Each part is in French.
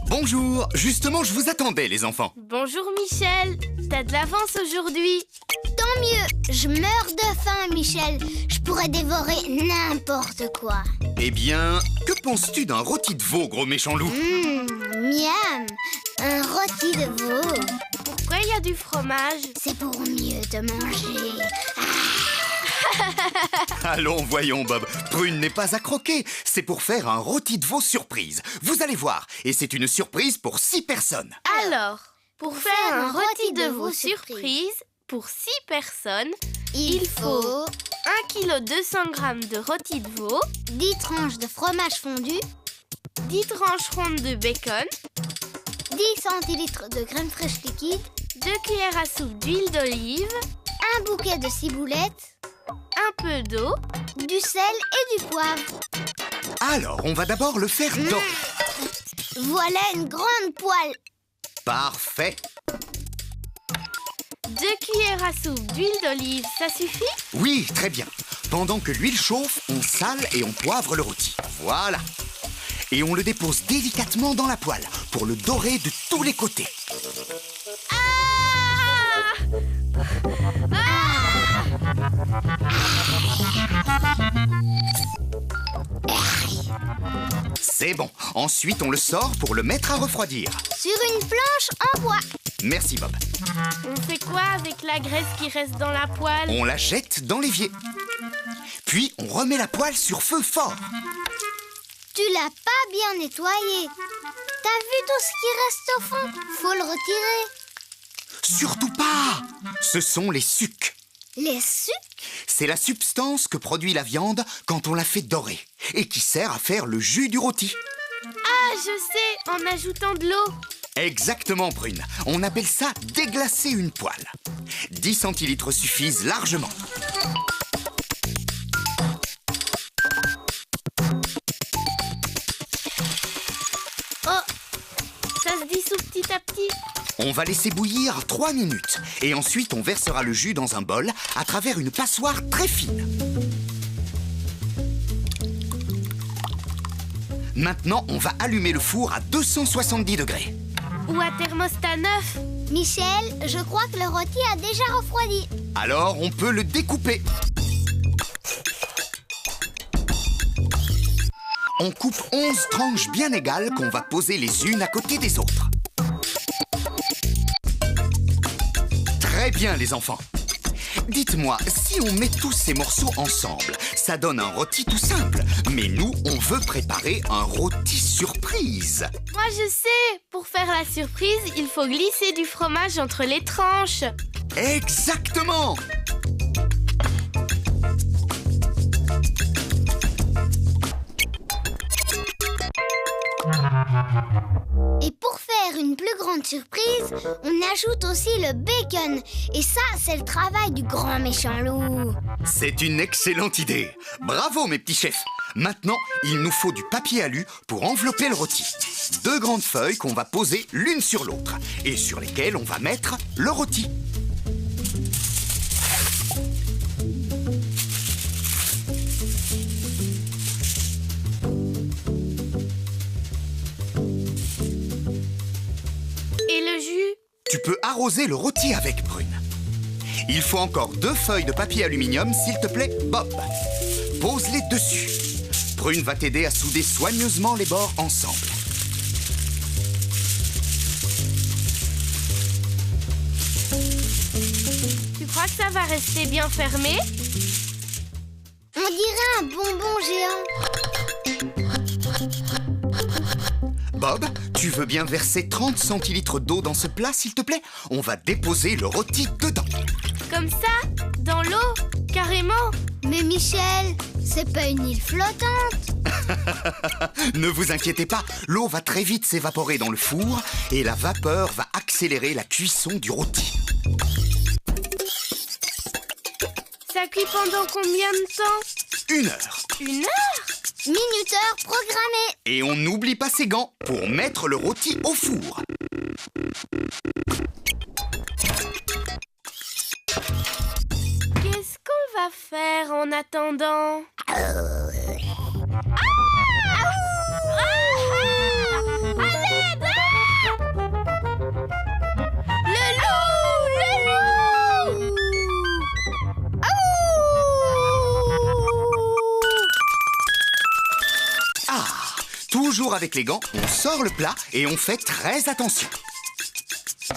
Bonjour, justement je vous attendais les enfants. Bonjour Michel, t'as de l'avance aujourd'hui. Tant mieux, je meurs de faim Michel. Je pourrais dévorer n'importe quoi. Eh bien, que penses-tu d'un rôti de veau, gros méchant loup? Miam, un rôti de veau. Pourquoi il y a du fromage? C'est pour mieux te manger. Allons, voyons Bob, Prune n'est pas à croquer. C'est pour faire un rôti de veau surprise. Vous allez voir, et c'est une surprise pour 6 personnes. Alors, pour faire un rôti de veau surprise pour 6 personnes, il faut 1 kg 200 g de rôti de veau, 10 tranches de fromage fondu, 10 tranches rondes de bacon, 10 centilitres de crème fraîche liquide, 2 cuillères à soupe d'huile d'olive, un bouquet de ciboulettes, un peu d'eau, du sel et du poivre. Alors, on va d'abord le faire dorer. Voilà une grande poêle. Parfait. 2 cuillères à soupe d'huile d'olive, ça suffit? Oui, très bien. Pendant que l'huile chauffe, on sale et on poivre le rôti. Voilà. Et on le dépose délicatement dans la poêle pour le dorer de tous les côtés. C'est bon. Ensuite, on le sort pour le mettre à refroidir. Sur une planche en bois. Merci, Bob. On fait quoi avec la graisse qui reste dans la poêle? On la jette dans l'évier. Puis, on remet la poêle sur feu fort. Tu l'as pas bien nettoyé. T'as vu tout ce qui reste au fond? Faut le retirer. Surtout pas! Ce sont les sucs. Les sucs? C'est la substance que produit la viande quand on la fait dorer et qui sert à faire le jus du rôti. Ah, je sais, en ajoutant de l'eau. Exactement, Prune. On appelle ça déglacer une poêle. 10 centilitres suffisent largement. Oh, ça se dissout petit à petit. On va laisser bouillir 3 minutes et ensuite on versera le jus dans un bol à travers une passoire très fine. Maintenant, on va allumer le four à 270 degrés. Ou à thermostat 9. Michel, je crois que le rôti a déjà refroidi. Alors, on peut le découper. On coupe 11 tranches bien égales qu'on va poser les unes à côté des autres. Très bien, les enfants. Dites-moi, si on met tous ces morceaux ensemble, ça donne un rôti tout simple. Mais nous, on veut préparer un rôti surprise. Moi, je sais. Pour faire la surprise, il faut glisser du fromage entre les tranches. Exactement! Et pour faire une plus grande surprise, on ajoute aussi le bacon. Et ça, c'est le travail du grand méchant loup. C'est une excellente idée. Bravo, mes petits chefs. Maintenant, il nous faut du papier alu pour envelopper le rôti. 2 grandes feuilles qu'on va poser l'une sur l'autre et sur lesquelles on va mettre le rôti. Et le jus? Tu peux arroser le rôti avec, Prune. Il faut encore 2 feuilles de papier aluminium, s'il te plaît, Bob. Pose-les dessus. Prune va t'aider à souder soigneusement les bords ensemble. Tu crois que ça va rester bien fermé? On dirait un bonbon géant. Bob, tu veux bien verser 30 centilitres d'eau dans ce plat, s'il te plaît? On va déposer le rôti dedans. Comme ça? Dans l'eau? Carrément? Mais Michel, c'est pas une île flottante. Ne vous inquiétez pas, l'eau va très vite s'évaporer dans le four et la vapeur va accélérer la cuisson du rôti. Ça cuit pendant combien de temps? 1 heure. 1 heure? Minuteur programmé. Et on n'oublie pas ses gants pour mettre le rôti au four. Qu'est-ce qu'on va faire en attendant? À l'aide! toujours avec les gants, on sort le plat et on fait très attention.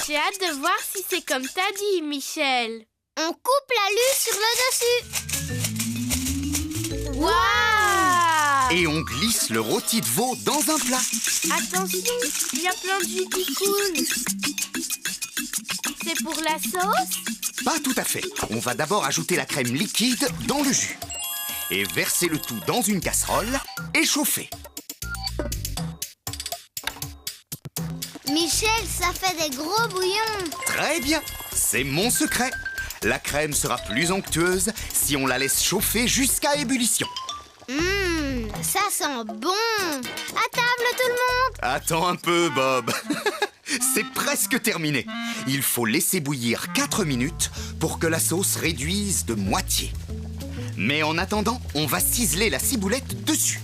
J'ai hâte de voir si c'est comme t'as dit, Michel. On coupe l'alu sur le dessus. Waouh! Et on glisse le rôti de veau dans un plat. Attention, il y a plein de jus qui coulent. C'est pour la sauce? Pas tout à fait. On va d'abord ajouter la crème liquide dans le jus. Et verser le tout dans une casserole et chauffer. Michel, ça fait des gros bouillons. Très bien, c'est mon secret. La crème sera plus onctueuse si on la laisse chauffer jusqu'à ébullition. Ça sent bon. À table, tout le monde. Attends un peu, Bob. C'est presque terminé. Il faut laisser bouillir 4 minutes pour que la sauce réduise de moitié. Mais en attendant, on va ciseler la ciboulette dessus.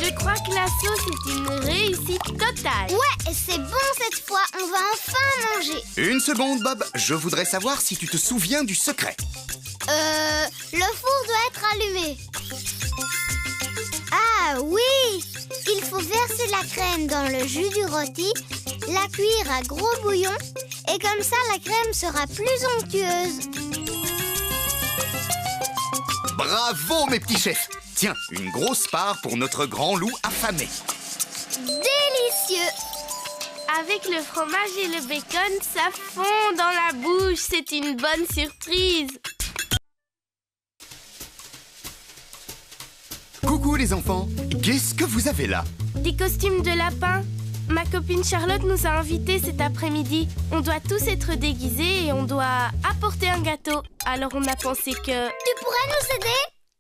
Je crois que la sauce est une réussite totale. Ouais, c'est bon cette fois. On va enfin manger. Une seconde, Bob. Je voudrais savoir si tu te souviens du secret. Le four doit être allumé. Ah oui! Il faut verser la crème dans le jus du rôti, la cuire à gros bouillon, et comme ça la crème sera plus onctueuse. Bravo, mes petits chefs. Tiens, une grosse part pour notre grand loup affamé. Délicieux! Avec le fromage et le bacon, ça fond dans la bouche. C'est une bonne surprise. Coucou les enfants, qu'est-ce que vous avez là? Des costumes de lapin. Ma copine Charlotte nous a invités cet après-midi. On doit tous être déguisés et on doit apporter un gâteau. Alors on a pensé que... Tu pourrais nous aider?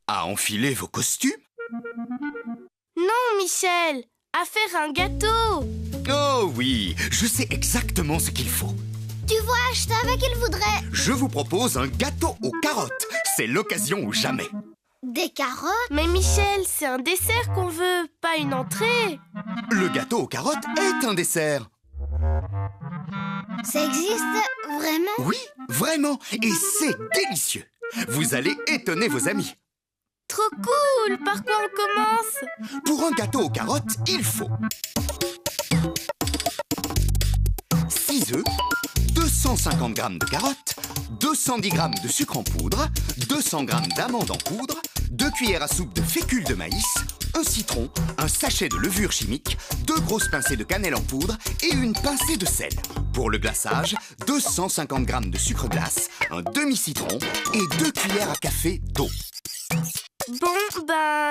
À enfiler vos costumes? Non, Michel, à faire un gâteau. Oh oui, je sais exactement ce qu'il faut. Tu vois, je savais qu'il voudrait. Je vous propose un gâteau aux carottes. C'est l'occasion ou jamais. Des carottes? Mais Michel, c'est un dessert qu'on veut, pas une entrée. Le gâteau aux carottes est un dessert. Ça existe vraiment? Oui, vraiment, et c'est délicieux. Vous allez étonner vos amis. Trop cool. Par quoi on commence? Pour un gâteau aux carottes, il faut 6 œufs, 250 g de carottes, 210 g de sucre en poudre, 200 g d'amandes en poudre, 2 cuillères à soupe de fécule de maïs, un citron, un sachet de levure chimique, 2 grosses pincées de cannelle en poudre et une pincée de sel. Pour le glaçage, 250 g de sucre glace, un demi-citron et 2 cuillères à café d'eau. Bon,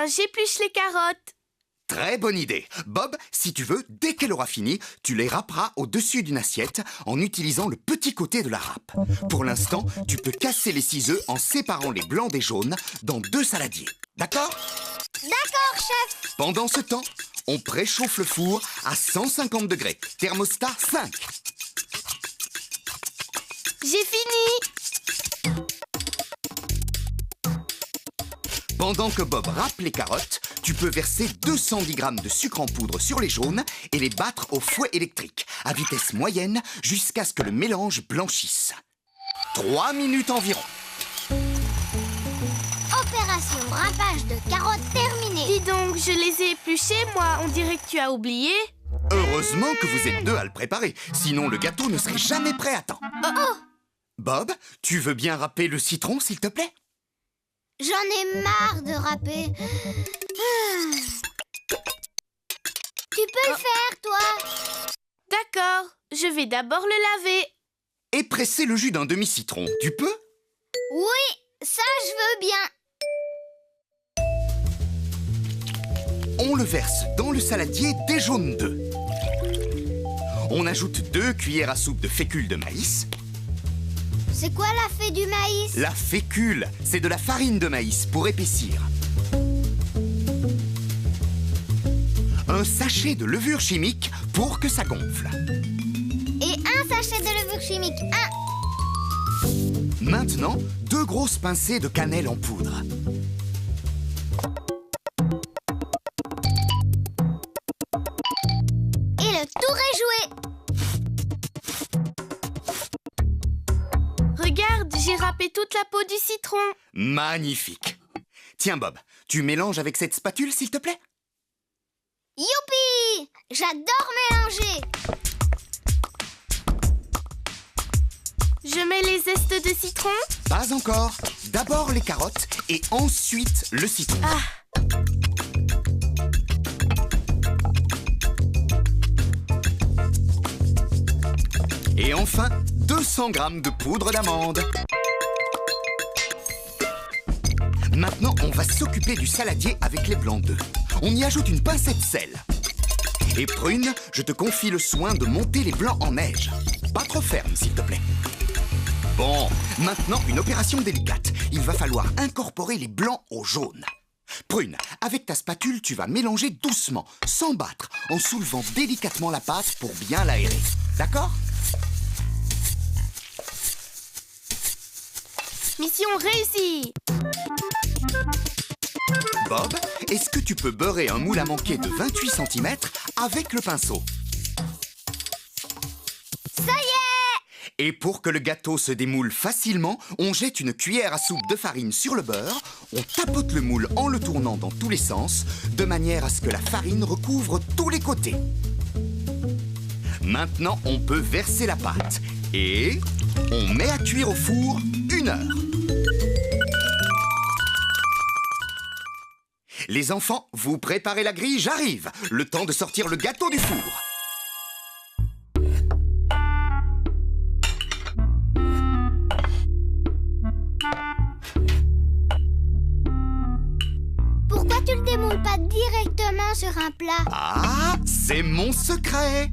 j'épluche les carottes. Très bonne idée. Bob, si tu veux, dès qu'elle aura fini, tu les râperas au-dessus d'une assiette en utilisant le petit côté de la râpe. Pour l'instant, tu peux casser les 6 œufs en séparant les blancs des jaunes dans 2 saladiers. D'accord? D'accord, chef. Pendant ce temps, on préchauffe le four à 150 degrés. Thermostat 5. J'ai fini. Pendant que Bob râpe les carottes, tu peux verser 210 g de sucre en poudre sur les jaunes et les battre au fouet électrique à vitesse moyenne jusqu'à ce que le mélange blanchisse. 3 minutes environ. Opération râpage de carottes terminée. Dis donc, je les ai épluchées, moi. On dirait que tu as oublié. Heureusement que vous êtes 2 à le préparer, sinon le gâteau ne serait jamais prêt à temps. Bob, tu veux bien râper le citron, s'il te plaît? J'en ai marre de râper. Tu peux le faire, toi? D'accord, je vais d'abord le laver. Et presser le jus d'un demi-citron, tu peux? Oui, ça je veux bien. On le verse dans le saladier des jaunes d'œufs. On ajoute 2 cuillères à soupe de fécule de maïs. C'est quoi la fée du maïs? La fécule, c'est de la farine de maïs pour épaissir. Un sachet de levure chimique pour que ça gonfle. Et un sachet de levure chimique. Maintenant, 2 grosses pincées de cannelle en poudre. Et le tour est joué. Regarde, J'ai râpé toute la peau du citron. Magnifique. Tiens, Bob, tu mélanges avec cette spatule, s'il te plaît? Youpi! J'adore mélanger. Je mets les zestes de citron. Pas encore. D'abord les carottes et ensuite le citron. Ah. Et enfin, 200 grammes de poudre d'amande. Maintenant, on va s'occuper du saladier avec les blancs d'œufs. On y ajoute une pincée de sel. Et Prune, je te confie le soin de monter les blancs en neige. Pas trop ferme, s'il te plaît. Bon, maintenant, une opération délicate. Il va falloir incorporer les blancs au jaune. Prune, avec ta spatule, tu vas mélanger doucement, sans battre, en soulevant délicatement la pâte pour bien l'aérer. D'accord ? Mission réussie. Bob, est-ce que tu peux beurrer un moule à manquer de 28 cm avec le pinceau? Ça y est! Et pour que le gâteau se démoule facilement, on jette une cuillère à soupe de farine sur le beurre, on tapote le moule en le tournant dans tous les sens, de manière à ce que la farine recouvre tous les côtés. Maintenant, on peut verser la pâte et on met à cuire au four 1 heure. Les enfants, vous préparez la grille, j'arrive. Le temps de sortir le gâteau du four. Pourquoi tu le démoules pas directement sur un plat? Ah, c'est mon secret.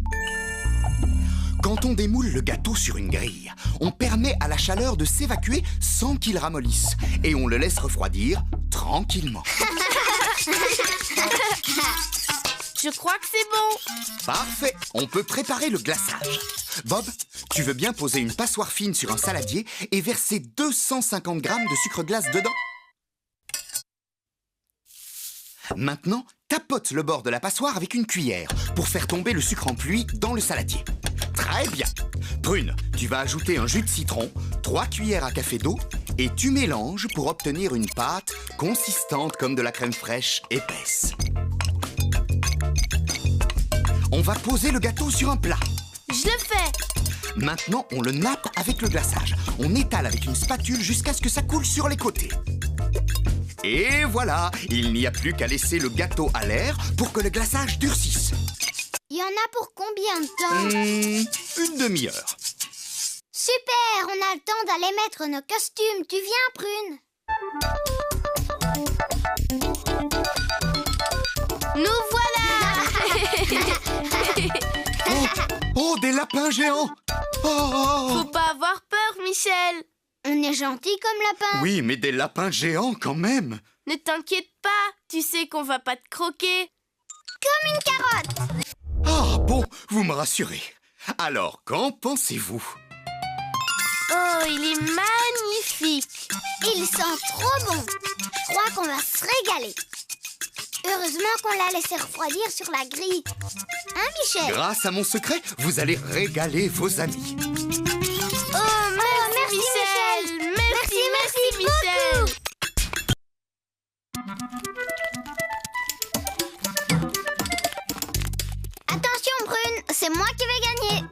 Quand on démoule le gâteau sur une grille, on permet à la chaleur de s'évacuer sans qu'il ramollisse. Et on le laisse refroidir tranquillement. Je crois que c'est bon. Parfait, on peut préparer le glaçage. Bob, tu veux bien poser une passoire fine sur un saladier et verser 250 grammes de sucre glace dedans? Maintenant, tapote le bord de la passoire avec une cuillère pour faire tomber le sucre en pluie dans le saladier. Très bien. Prune, tu vas ajouter un jus de citron, 3 cuillères à café d'eau et tu mélanges pour obtenir une pâte consistante comme de la crème fraîche épaisse. On va poser le gâteau sur un plat. Je le fais. Maintenant, on le nappe avec le glaçage. On étale avec une spatule jusqu'à ce que ça coule sur les côtés. Et voilà, il n'y a plus qu'à laisser le gâteau à l'air pour que le glaçage durcisse. Il y en a pour combien de temps? Une demi-heure. Super, on a le temps d'aller mettre nos costumes. Tu viens, Prune? Nous voilà. Oh, des lapins géants! Faut pas avoir peur, Michel. On est gentil comme lapin. Oui, mais des lapins géants quand même. Ne t'inquiète pas, tu sais qu'on va pas te croquer. Comme une carotte. Ah bon, vous me rassurez. Alors, qu'en pensez-vous? Oh, il est magnifique. Il sent trop bon. Je crois qu'on va se régaler. Heureusement qu'on l'a laissé refroidir sur la grille. Hein, Michel? Grâce à mon secret, vous allez régaler vos amis. Oh, merci, Michel. Merci, Michel. Attention, Prune, c'est moi qui vais gagner.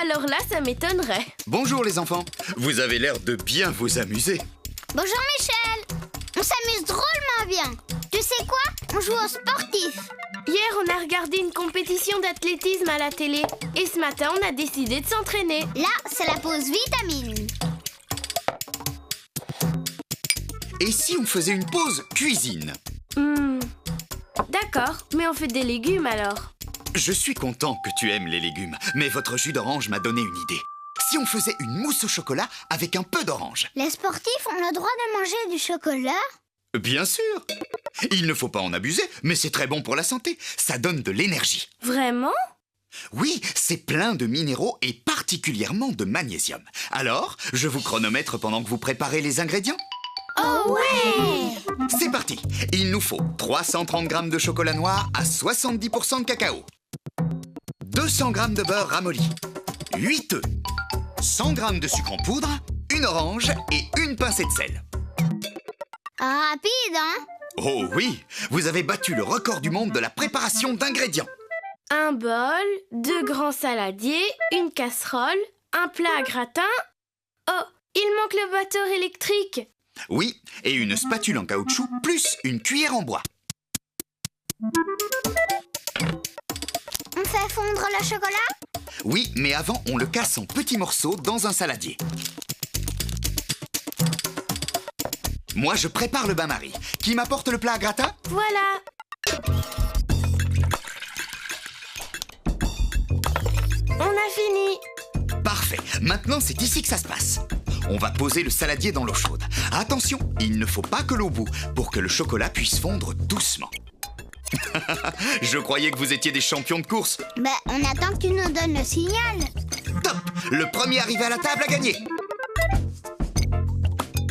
Alors là, ça m'étonnerait. Bonjour les enfants. Vous avez l'air de bien vous amuser. Bonjour, Michel. On s'amuse drôlement bien. Tu sais quoi? On joue au sportif. Hier, on a regardé une compétition d'athlétisme à la télé. Et ce matin, on a décidé de s'entraîner. Là, c'est la pause vitamine. Et si on faisait une pause cuisine? D'accord, mais on fait des légumes alors. Je suis content que tu aimes les légumes, mais votre jus d'orange m'a donné une idée. Si on faisait une mousse au chocolat avec un peu d'orange? Les sportifs ont le droit de manger du chocolat? Bien sûr. Il ne faut pas en abuser, mais c'est très bon pour la santé. Ça donne de l'énergie. Vraiment? Oui, c'est plein de minéraux et particulièrement de magnésium. Alors, je vous chronomètre pendant que vous préparez les ingrédients? Oh ouais! C'est parti. Il nous faut 330 grammes de chocolat noir à 70% de cacao, 200 grammes de beurre ramolli, 8 œufs, 100 g de sucre en poudre, une orange et une pincée de sel. Rapide, hein? Oh oui, vous avez battu le record du monde de la préparation d'ingrédients. Un bol, 2 grands saladiers, une casserole, un plat à gratin. Oh, il manque le batteur électrique. Oui, et une spatule en caoutchouc plus une cuillère en bois. On fait fondre le chocolat? Oui, mais avant, on le casse en petits morceaux dans un saladier. Moi, je prépare le bain-marie. Qui m'apporte le plat à gratin? Voilà. On a fini. Parfait. Maintenant, c'est ici que ça se passe. On va poser le saladier dans l'eau chaude. Attention, il ne faut pas que l'eau bout pour que le chocolat puisse fondre doucement. Je croyais que vous étiez des champions de course. Ben, on attend que tu nous donnes le signal. Top! Le premier arrivé à la table a gagné.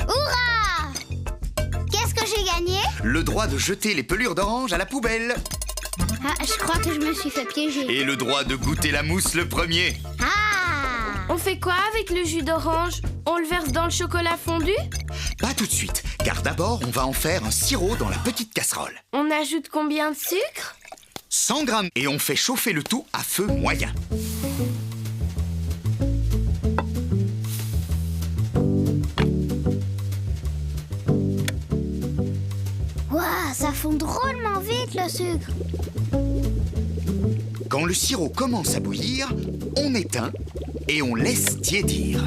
Hurrah! Qu'est-ce que j'ai gagné? Le droit de jeter les pelures d'orange à la poubelle. Ah, je crois que je me suis fait piéger. Et le droit de goûter la mousse le premier. Ah! On fait quoi avec le jus d'orange? On le verse dans le chocolat fondu? Pas tout de suite, car d'abord, on va en faire un sirop dans la petite casserole. On ajoute combien de sucre? 100 g et on fait chauffer le tout à feu moyen. Waouh, ça fond drôlement vite le sucre. Quand le sirop commence à bouillir, on éteint et on laisse tiédir.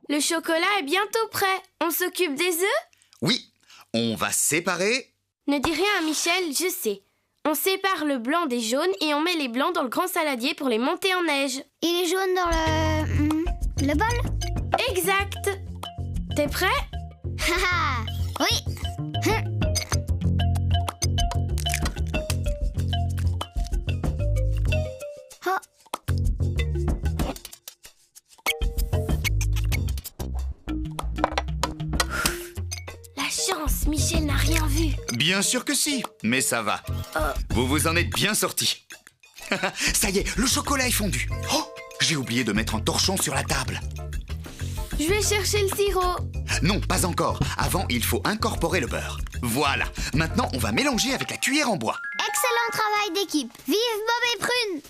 Le chocolat est bientôt prêt. On s'occupe des œufs? Oui, on va séparer. Ne dis rien à Michel, je sais. On sépare le blanc des jaunes et on met les blancs dans le grand saladier pour les monter en neige. Il est jaune dans le bol? Exact. T'es prêt? Haha! Oui! Oh! La chance, Michel n'a rien vu. Bien sûr que si, mais ça va. Vous vous en êtes bien sortis. Ça y est, le chocolat est fondu. Oh, j'ai oublié de mettre un torchon sur la table. Je vais chercher le sirop. Non, pas encore. Avant, il faut incorporer le beurre. Voilà. Maintenant, on va mélanger avec la cuillère en bois. Excellent travail d'équipe. Vive Bob et Prune!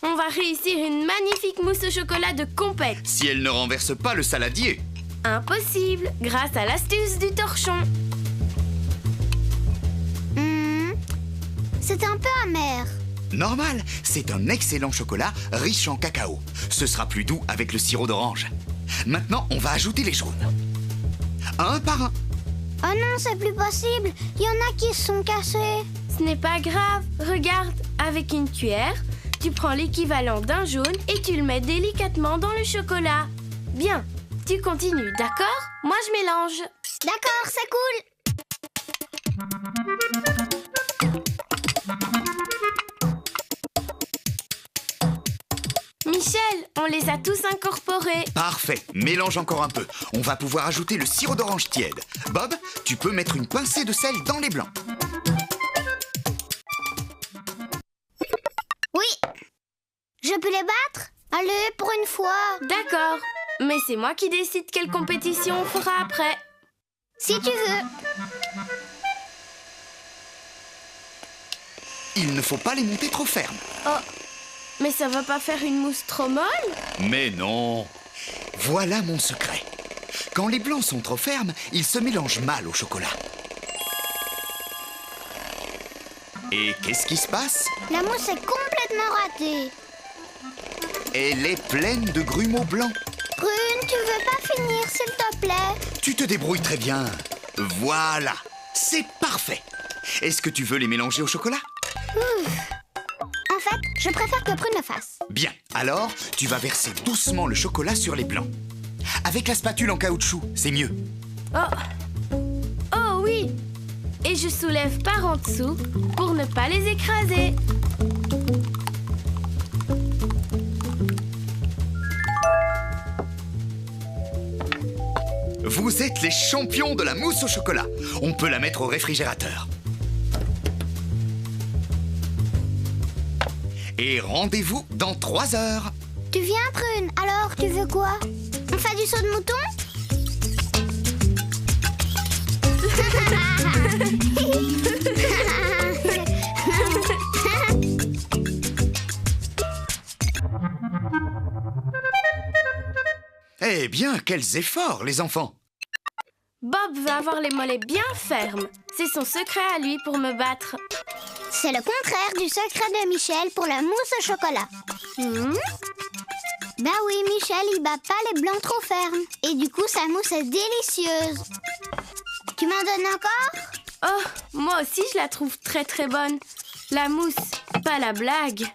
On va réussir une magnifique mousse au chocolat de compète. Si elle ne renverse pas le saladier. Impossible, grâce à l'astuce du torchon. C'est un peu amer. Normal, c'est un excellent chocolat riche en cacao. Ce sera plus doux avec le sirop d'orange. Maintenant, on va ajouter les jaunes. Un par un. Oh non, c'est plus possible. Il y en a qui se sont cassés. Ce n'est pas grave. Regarde, avec une cuillère, tu prends l'équivalent d'un jaune et tu le mets délicatement dans le chocolat. Bien, tu continues, d'accord? Moi, je mélange. D'accord, c'est cool. Michel, on les a tous incorporés. Parfait, mélange encore un peu. On va pouvoir ajouter le sirop d'orange tiède. Bob, tu peux mettre une pincée de sel dans les blancs. Oui. Je peux les battre? Allez, pour une fois. D'accord, mais c'est moi qui décide quelle compétition on fera après. Si tu veux. Il ne faut pas les monter trop fermes. Oh, mais ça va pas faire une mousse trop molle? Mais non. Voilà mon secret. Quand les blancs sont trop fermes, ils se mélangent mal au chocolat. Et qu'est-ce qui se passe? La mousse est complètement ratée. Elle est pleine de grumeaux blancs. Prune, tu veux pas finir, s'il te plaît? Tu te débrouilles très bien. Voilà, c'est parfait. Est-ce que tu veux les mélanger au chocolat? En fait, je préfère que Prune le fasse. Bien, alors tu vas verser doucement le chocolat sur les blancs. Avec la spatule en caoutchouc, c'est mieux. Oh oui. Et je soulève par en dessous pour ne pas les écraser. Vous êtes les champions de la mousse au chocolat. On peut la mettre au réfrigérateur. Et rendez-vous dans 3 heures. Tu viens, Prune? Alors, tu veux quoi? On fait du saut de mouton? Eh bien, quels efforts, les enfants! Bob va avoir les mollets bien fermes. C'est son secret à lui pour me battre. C'est le contraire du secret de Michel pour la mousse au chocolat. Ben oui, Michel, il bat pas les blancs trop fermes. Et du coup, sa mousse est délicieuse. Tu m'en donnes encore? Oh, moi aussi je la trouve très très bonne. La mousse, pas la blague.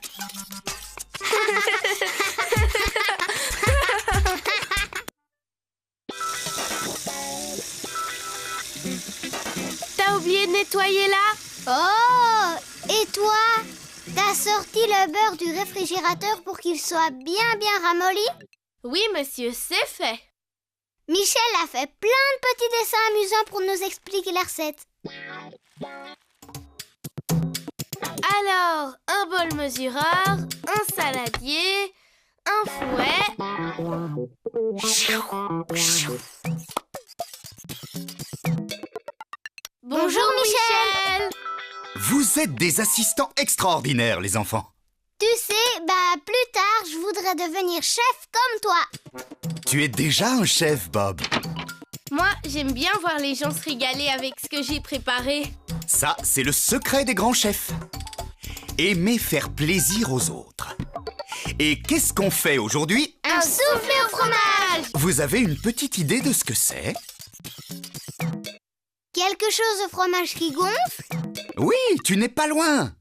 T'as oublié de nettoyer là? Oh! Et toi? T'as sorti le beurre du réfrigérateur pour qu'il soit bien ramolli? Oui, monsieur, c'est fait. Michel a fait plein de petits dessins amusants pour nous expliquer la recette. Alors, un bol mesureur, un saladier, un fouet. Bonjour Michel. Vous êtes des assistants extraordinaires, les enfants. Tu sais, plus tard, je voudrais devenir chef comme toi. Tu es déjà un chef, Bob. Moi, j'aime bien voir les gens se régaler avec ce que j'ai préparé. Ça, c'est le secret des grands chefs. Aimer faire plaisir aux autres. Et qu'est-ce qu'on fait aujourd'hui? Un soufflé au fromage! Vous avez une petite idée de ce que c'est? Quelque chose au fromage qui gonfle? Oui, tu n'es pas loin.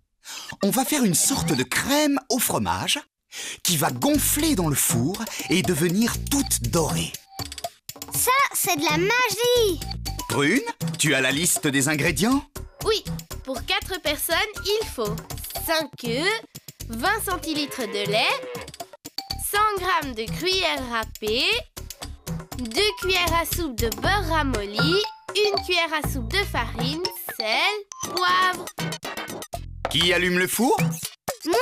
On va faire une sorte de crème au fromage qui va gonfler dans le four et devenir toute dorée. Ça, c'est de la magie! Prune, tu as la liste des ingrédients? Oui, pour 4 personnes, il faut 5 œufs, 20 centilitres de lait, 100 g de gruyère râpée, 2 cuillères à soupe de beurre ramolli, 1 cuillère à soupe de farine, sel, poivre. Qui allume le four? Moi!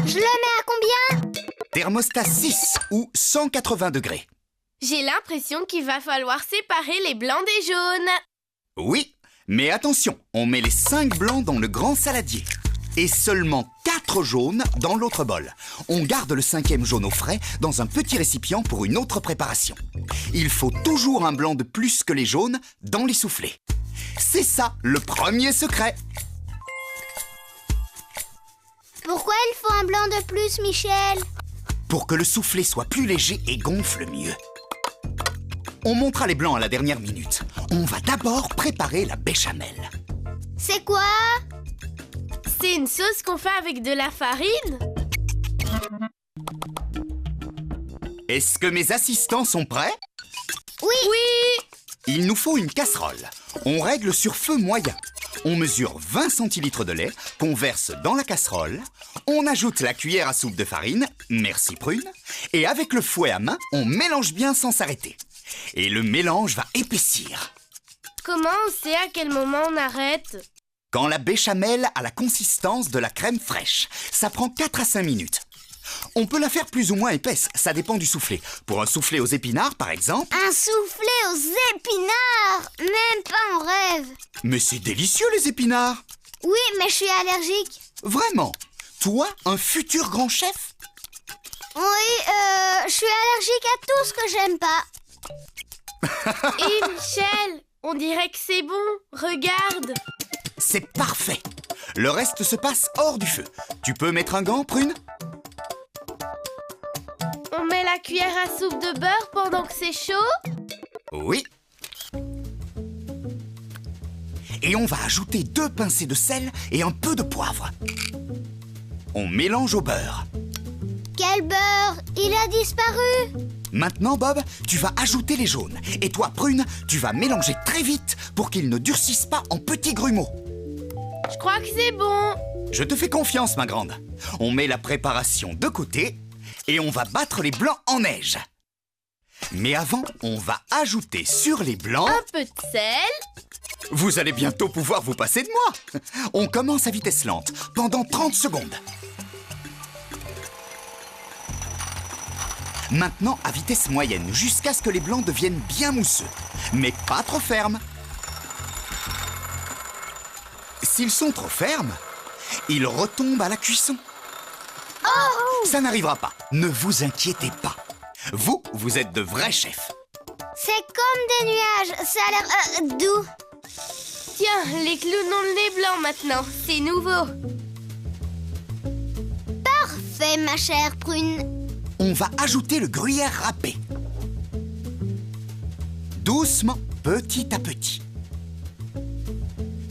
Je le mets à combien? Thermostat 6 ou 180 degrés. J'ai l'impression qu'il va falloir séparer les blancs des jaunes. Oui, mais attention, on met les 5 blancs dans le grand saladier. Et seulement 4 jaunes dans l'autre bol. On garde le 5e jaune au frais dans un petit récipient pour une autre préparation. Il faut toujours un blanc de plus que les jaunes dans les soufflés. C'est ça, le premier secret. Pourquoi il faut un blanc de plus, Michel? Pour que le soufflé soit plus léger et gonfle mieux. On montera les blancs à la dernière minute. On va d'abord préparer la béchamel. C'est quoi? C'est une sauce qu'on fait avec de la farine? Est-ce que mes assistants sont prêts? Oui! Il nous faut une casserole. On règle sur feu moyen. On mesure 20 centilitres de lait qu'on verse dans la casserole. On ajoute la cuillère à soupe de farine, merci Prune. Et avec le fouet à main, on mélange bien sans s'arrêter. Et le mélange va épaissir. Comment on sait à quel moment on arrête? Quand la béchamel a la consistance de la crème fraîche, ça prend 4 à 5 minutes. On peut la faire plus ou moins épaisse, ça dépend du soufflé. Pour un soufflé aux épinards, par exemple... Un soufflé aux épinards! Même pas en rêve! Mais c'est délicieux, les épinards! Oui, mais je suis allergique. Vraiment? Toi, un futur grand chef? Oui, je suis allergique à tout ce que j'aime pas. Et Michel, on dirait que c'est bon. Regarde. C'est parfait. Le reste se passe hors du feu. Tu peux mettre un gant, Prune? On met la cuillère à soupe de beurre pendant que c'est chaud? Oui. Et on va ajouter 2 pincées de sel et un peu de poivre. On mélange au beurre. Quel beurre? Il a disparu. Maintenant, Bob, tu vas ajouter les jaunes. Et toi, Prune, tu vas mélanger très vite pour qu'ils ne durcissent pas en petits grumeaux. Je crois que c'est bon. Je te fais confiance, ma grande. On met la préparation de côté et on va battre les blancs en neige. Mais avant, on va ajouter sur les blancs... Un peu de sel. Vous allez bientôt pouvoir vous passer de moi. On commence à vitesse lente pendant 30 secondes. Maintenant à vitesse moyenne, jusqu'à ce que les blancs deviennent bien mousseux. Mais pas trop fermes. S'ils sont trop fermes, ils retombent à la cuisson. Oh! Ça n'arrivera pas, ne vous inquiétez pas. Vous êtes de vrais chefs. C'est comme des nuages, ça a l'air doux. Tiens, les clowns ont le nez blanc maintenant, c'est nouveau. Parfait, ma chère Prune. On va ajouter le gruyère râpé. Doucement, petit à petit.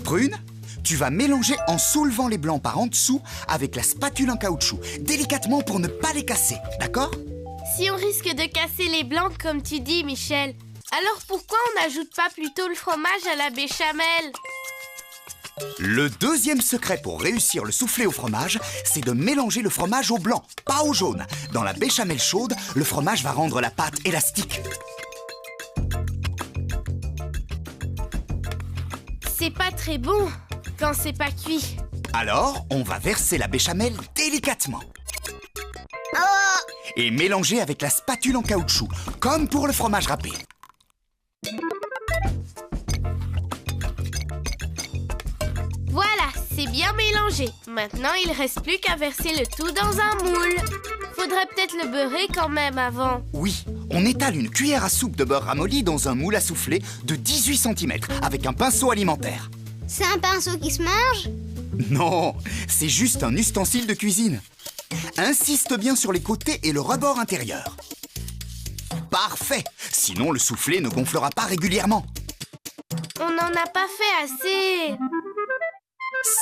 Prune, tu vas mélanger en soulevant les blancs par en dessous avec la spatule en caoutchouc, délicatement pour ne pas les casser, d'accord? Si on risque de casser les blancs comme tu dis, Michel, alors pourquoi on n'ajoute pas plutôt le fromage à la béchamel? Le deuxième secret pour réussir le soufflé au fromage, c'est de mélanger le fromage au blanc, pas au jaune. Dans la béchamel chaude, le fromage va rendre la pâte élastique. C'est pas très bon quand c'est pas cuit. Alors, on va verser la béchamel délicatement. Oh! Et mélanger avec la spatule en caoutchouc, comme pour le fromage râpé. Voilà, c'est bien mélangé. Maintenant, il reste plus qu'à verser le tout dans un moule. Faudrait peut-être le beurrer quand même avant. Oui, on étale une cuillère à soupe de beurre ramolli dans un moule à souffler de 18 cm avec un pinceau alimentaire. C'est un pinceau qui se mange? Non, c'est juste un ustensile de cuisine. Insiste bien sur les côtés et le rebord intérieur. Parfait! Sinon, le soufflé ne gonflera pas régulièrement. On n'en a pas fait assez.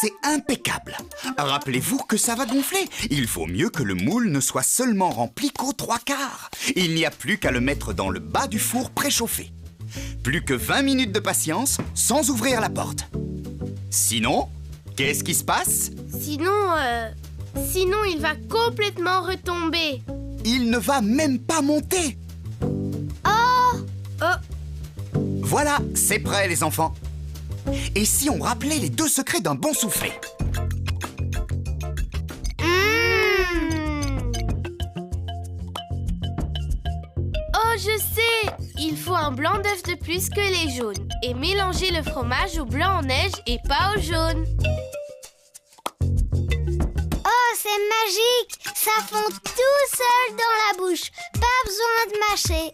C'est impeccable. Rappelez-vous que ça va gonfler. Il faut mieux que le moule ne soit seulement rempli qu'aux 3/4. Il n'y a plus qu'à le mettre dans le bas du four préchauffé. Plus que 20 minutes de patience sans ouvrir la porte. Sinon, qu'est-ce qui se passe? Sinon il va complètement retomber. Il ne va même pas monter. Oh, Voilà, c'est prêt les enfants. Et si on rappelait les 2 secrets d'un bon soufflé? Oh, je sais! Il faut un blanc d'œuf de plus que les jaunes. Et mélanger le fromage au blanc en neige et pas au jaune. Oh, c'est magique! Ça fond tout seul dans la bouche. Pas besoin de mâcher.